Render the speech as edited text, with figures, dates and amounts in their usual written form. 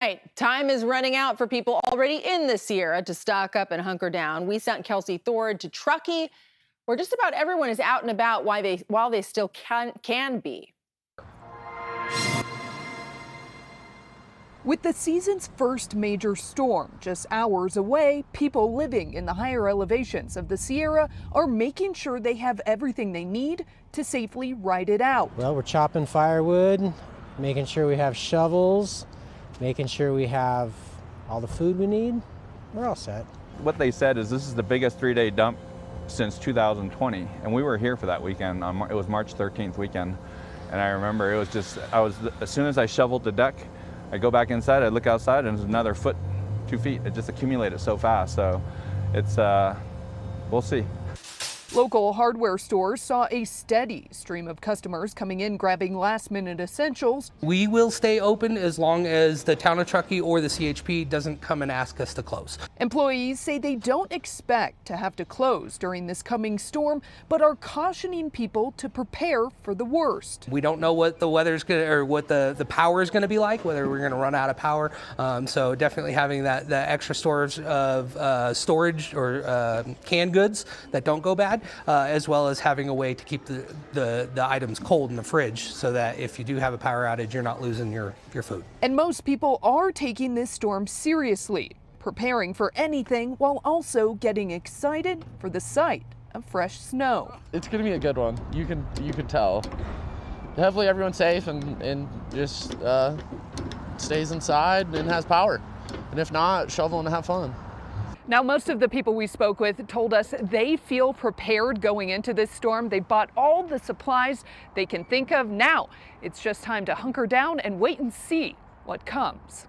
Right. Time is running out for people already in the Sierra to stock up and hunker down. We sent Kelsi Thorud to Truckee, where just about everyone is out and about while they still can be. With the season's first major storm just hours away, people living in the higher elevations of the Sierra are making sure they have everything they need to safely ride it out. Well, we're chopping firewood, making sure we have shovels, making sure we have all the food we need. We're all set. What they said is this is the biggest 3-day dump since 2020, and we were here for that weekend. It was March 13th weekend, and I remember it was just, as soon as I shoveled the deck, I go back inside, I look outside, and there's another foot, 2 feet. It just accumulated so fast, so it's, we'll see. Local hardware stores saw a steady stream of customers coming in grabbing last-minute essentials. We will stay open as long as the town of Truckee or the CHP doesn't come and ask us to close. Employees say they don't expect to have to close during this coming storm, but are cautioning people to prepare for the worst. We don't know what the weather's going to, or what the power is going to be like, whether we're going to run out of power. So definitely having the extra storage of storage or canned goods that don't go bad. As well as having a way to keep the items cold in the fridge so that if you do have a power outage, you're not losing your food. And most people are taking this storm seriously, preparing for anything while also getting excited for the sight of fresh snow. It's going to be a good one. You can tell. Hopefully everyone's safe and just stays inside and has power. And if not, shovel and have fun. Now, most of the people we spoke with told us they feel prepared going into this storm. They bought all the supplies they can think of. Now, it's just time to hunker down and wait and see what comes.